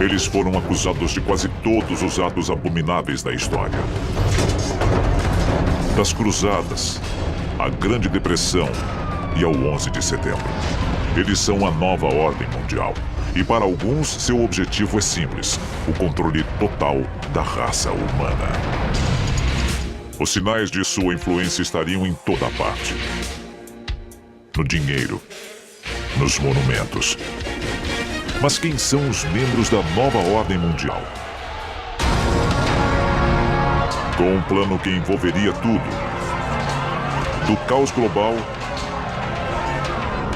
Eles foram acusados de quase todos os atos abomináveis da história. Das Cruzadas, à Grande Depressão e ao 11 de setembro. Eles são a nova ordem mundial. E para alguns, seu objetivo é simples: o controle total da raça humana. Os sinais de sua influência estariam em toda parte. No dinheiro, nos monumentos. Mas quem são os membros da nova ordem mundial? Com um plano que envolveria tudo, do caos global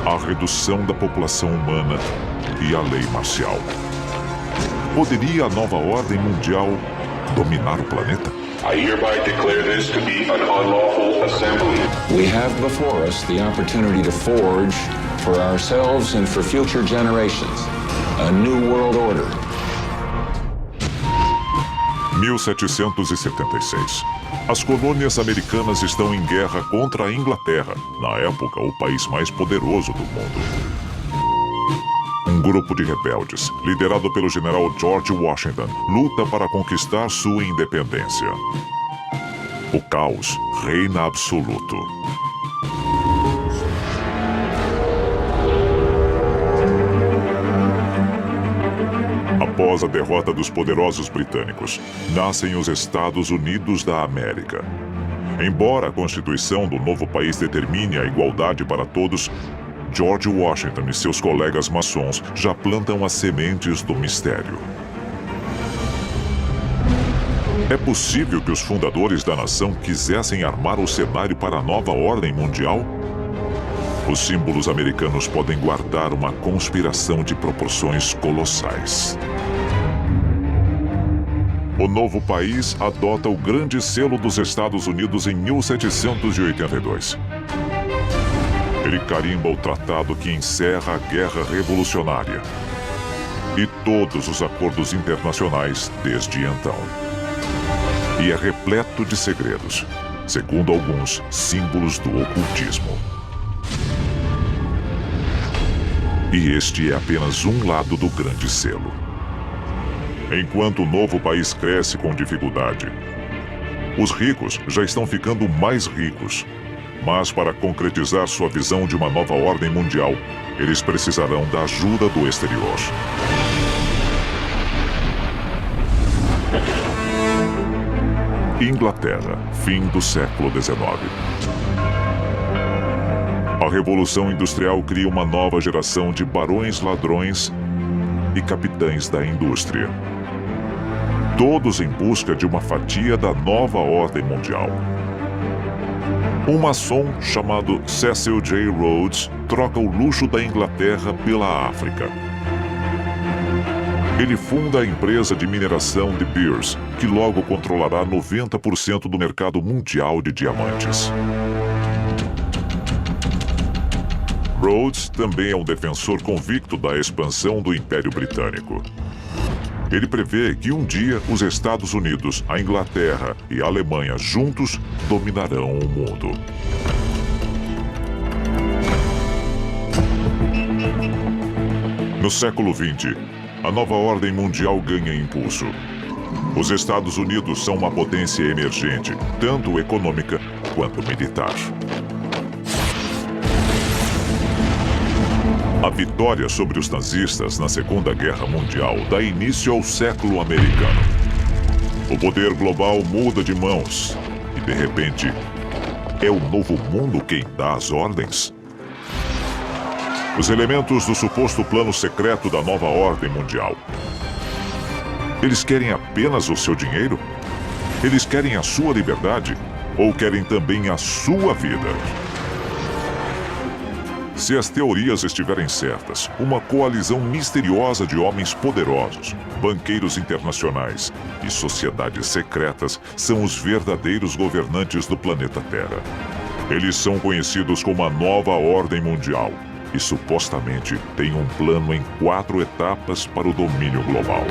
à redução da população humana e à lei marcial. Poderia a nova ordem mundial dominar o planeta? I hereby declare this to be an unlawful assembly. We have before us the opportunity to forge, for ourselves and for future generations, a new world order. 1776. As colônias americanas estão em guerra contra a Inglaterra, na época o país mais poderoso do mundo. Um grupo de rebeldes, liderado pelo general George Washington, luta para conquistar sua independência. O caos reina absoluto. Após a derrota dos poderosos britânicos, nascem os Estados Unidos da América. Embora a Constituição do novo país determine a igualdade para todos, George Washington e seus colegas maçons já plantam as sementes do mistério. É possível que os fundadores da nação quisessem armar o cenário para a nova ordem mundial? Os símbolos americanos podem guardar uma conspiração de proporções colossais. O novo país adota o grande selo dos Estados Unidos em 1782. Ele carimba o tratado que encerra a Guerra Revolucionária e todos os acordos internacionais desde então. E é repleto de segredos, segundo alguns, símbolos do ocultismo. E este é apenas um lado do grande selo. Enquanto o novo país cresce com dificuldade, os ricos já estão ficando mais ricos. Mas para concretizar sua visão de uma nova ordem mundial, eles precisarão da ajuda do exterior. Inglaterra, fim do século XIX. A Revolução Industrial cria uma nova geração de barões ladrões e capitães da indústria. Todos em busca de uma fatia da nova ordem mundial. Um maçom chamado Cecil J. Rhodes troca o luxo da Inglaterra pela África. Ele funda a empresa de mineração de Beers, que logo controlará 90% do mercado mundial de diamantes. Rhodes também é um defensor convicto da expansão do Império Britânico. Ele prevê que um dia os Estados Unidos, a Inglaterra e a Alemanha juntos dominarão o mundo. No século XX, a nova ordem mundial ganha impulso. Os Estados Unidos são uma potência emergente, tanto econômica quanto militar. A vitória sobre os nazistas na Segunda Guerra Mundial dá início ao século americano. O poder global muda de mãos e, de repente, é o novo mundo quem dá as ordens. Os elementos do suposto plano secreto da nova ordem mundial. Eles querem apenas o seu dinheiro? Eles querem a sua liberdade? Ou querem também a sua vida? Se as teorias estiverem certas, uma coalizão misteriosa de homens poderosos, banqueiros internacionais e sociedades secretas são os verdadeiros governantes do planeta Terra. Eles são conhecidos como a Nova Ordem Mundial e supostamente têm um plano em 4 etapas para o domínio global.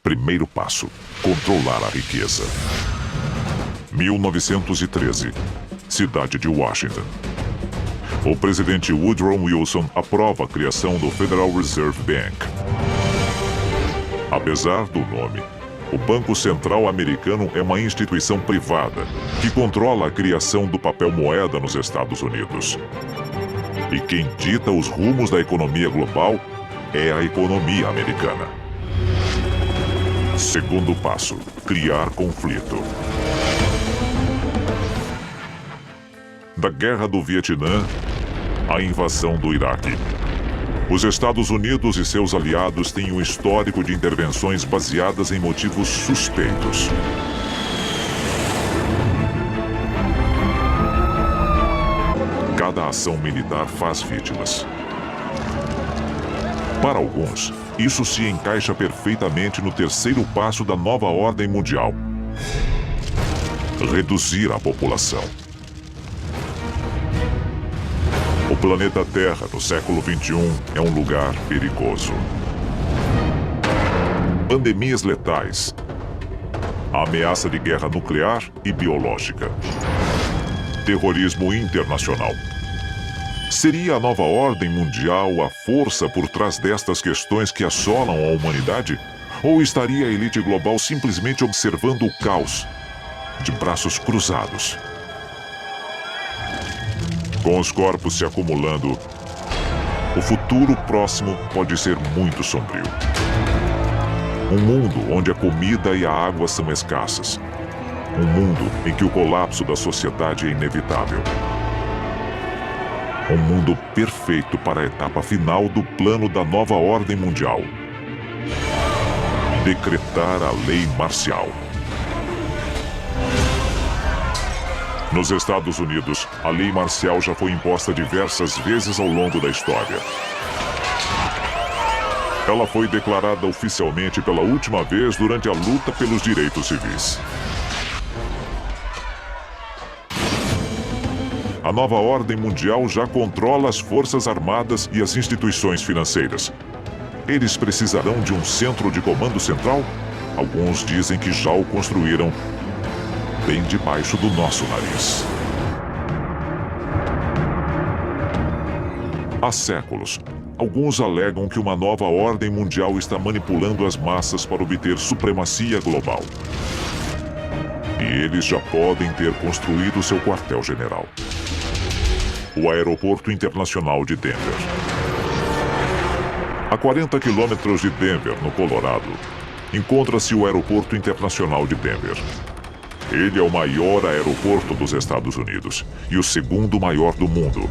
Primeiro passo: controlar a riqueza. 1913, cidade de Washington. O presidente Woodrow Wilson aprova a criação do Federal Reserve Bank. Apesar do nome, o Banco Central Americano é uma instituição privada que controla a criação do papel moeda nos Estados Unidos. E quem dita os rumos da economia global é a economia americana. Segundo passo: criar conflito. Da Guerra do Vietnã à invasão do Iraque, os Estados Unidos e seus aliados têm um histórico de intervenções baseadas em motivos suspeitos. Cada ação militar faz vítimas. Para alguns, isso se encaixa perfeitamente no terceiro passo da nova ordem mundial: reduzir a população. O planeta Terra, no século XXI, é um lugar perigoso. Pandemias letais, a ameaça de guerra nuclear e biológica, terrorismo internacional. Seria a nova ordem mundial a força por trás destas questões que assolam a humanidade? Ou estaria a elite global simplesmente observando o caos, de braços cruzados? Com os corpos se acumulando, o futuro próximo pode ser muito sombrio. Um mundo onde a comida e a água são escassas. Um mundo em que o colapso da sociedade é inevitável. Um mundo perfeito para a etapa final do plano da nova ordem mundial: decretar a lei marcial. Nos Estados Unidos, a lei marcial já foi imposta diversas vezes ao longo da história. Ela foi declarada oficialmente pela última vez durante a luta pelos direitos civis. A nova ordem mundial já controla as forças armadas e as instituições financeiras. Eles precisarão de um centro de comando central? Alguns dizem que já o construíram bem debaixo do nosso nariz. Há séculos, alguns alegam que uma nova ordem mundial está manipulando as massas para obter supremacia global. E eles já podem ter construído seu quartel-general: o Aeroporto Internacional de Denver. A 40 quilômetros de Denver, no Colorado, encontra-se o Aeroporto Internacional de Denver. Ele é o maior aeroporto dos Estados Unidos e o segundo maior do mundo.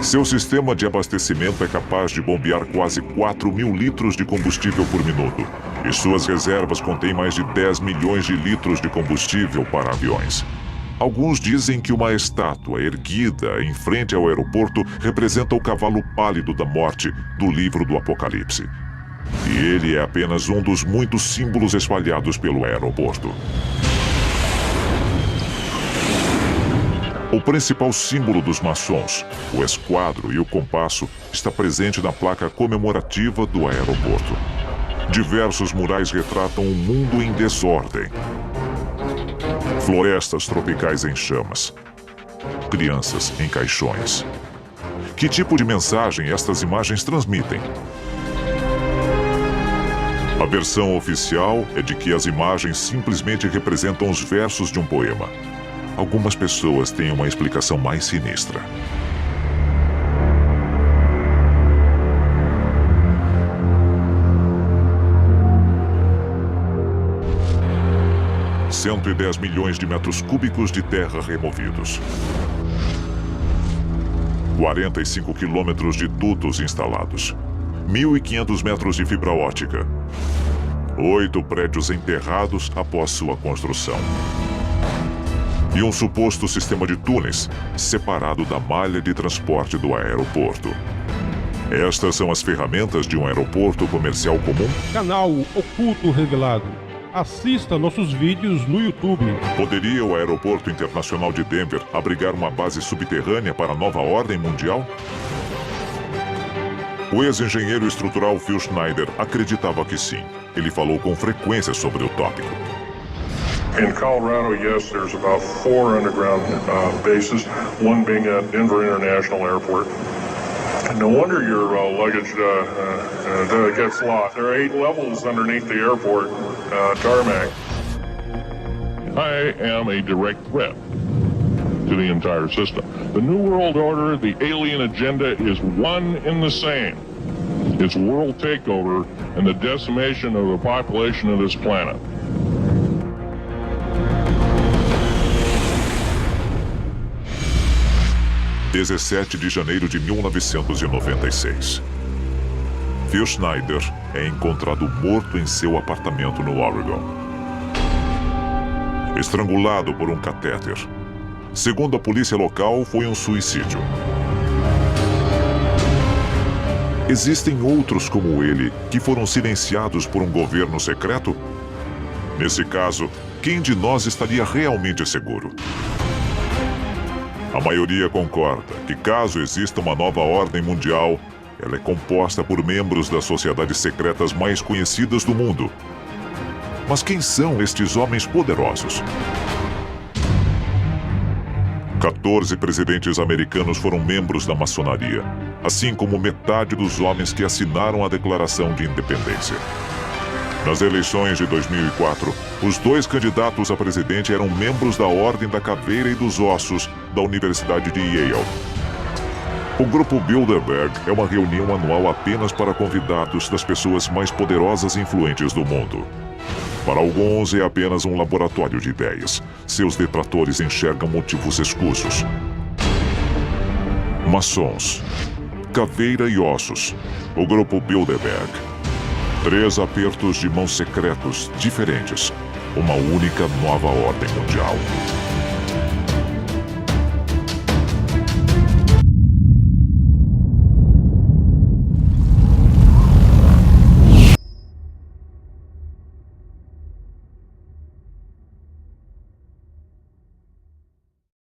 Seu sistema de abastecimento é capaz de bombear quase 4.000 litros de combustível por minuto, e suas reservas contêm mais de 10 milhões de litros de combustível para aviões. Alguns dizem que uma estátua erguida em frente ao aeroporto representa o cavalo pálido da morte do livro do Apocalipse. E ele é apenas um dos muitos símbolos espalhados pelo aeroporto. O principal símbolo dos maçons, o esquadro e o compasso, está presente na placa comemorativa do aeroporto. Diversos murais retratam um mundo em desordem. Florestas tropicais em chamas. Crianças em caixões. Que tipo de mensagem estas imagens transmitem? A versão oficial é de que as imagens simplesmente representam os versos de um poema. Algumas pessoas têm uma explicação mais sinistra. $110 milhões de metros cúbicos de terra removidos. 45 quilômetros de dutos instalados. 1.500 metros de fibra óptica. 8 prédios enterrados após sua construção. E um suposto sistema de túneis separado da malha de transporte do aeroporto. Estas são as ferramentas de um aeroporto comercial comum? Canal Oculto Revelado. Assista nossos vídeos no YouTube. Poderia o Aeroporto Internacional de Denver abrigar uma base subterrânea para a nova ordem mundial? O ex-engenheiro estrutural Phil Schneider acreditava que sim. Ele falou com frequência sobre o tópico. In Colorado, yes, there's about 4 underground bases, one being at Denver International Airport. No wonder your luggage gets lost. There are 8 levels underneath the airport tarmac. I am a direct threat to the entire system. The New World Order, the alien agenda is one in the same. It's world takeover and the decimation of the population of this planet. (17 de janeiro de 1996). Phil Schneider é encontrado morto em seu apartamento no Oregon. Estrangulado por um catéter. Segundo a polícia local, foi um suicídio. Existem outros como ele que foram silenciados por um governo secreto? Nesse caso, quem de nós estaria realmente seguro? A maioria concorda que, caso exista uma nova ordem mundial, ela é composta por membros das sociedades secretas mais conhecidas do mundo. Mas quem são estes homens poderosos? 14 presidentes americanos foram membros da maçonaria, assim como metade dos homens que assinaram a Declaração de Independência. Nas eleições de 2004, os 2 candidatos a presidente eram membros da Ordem da Caveira e dos Ossos da Universidade de Yale. O Grupo Bilderberg é uma reunião anual apenas para convidados das pessoas mais poderosas e influentes do mundo. Para alguns, é apenas um laboratório de ideias. Seus detratores enxergam motivos escusos. Maçons, Caveira e Ossos, o Grupo Bilderberg. 3 apertos de mãos secretos diferentes. Uma única nova ordem mundial.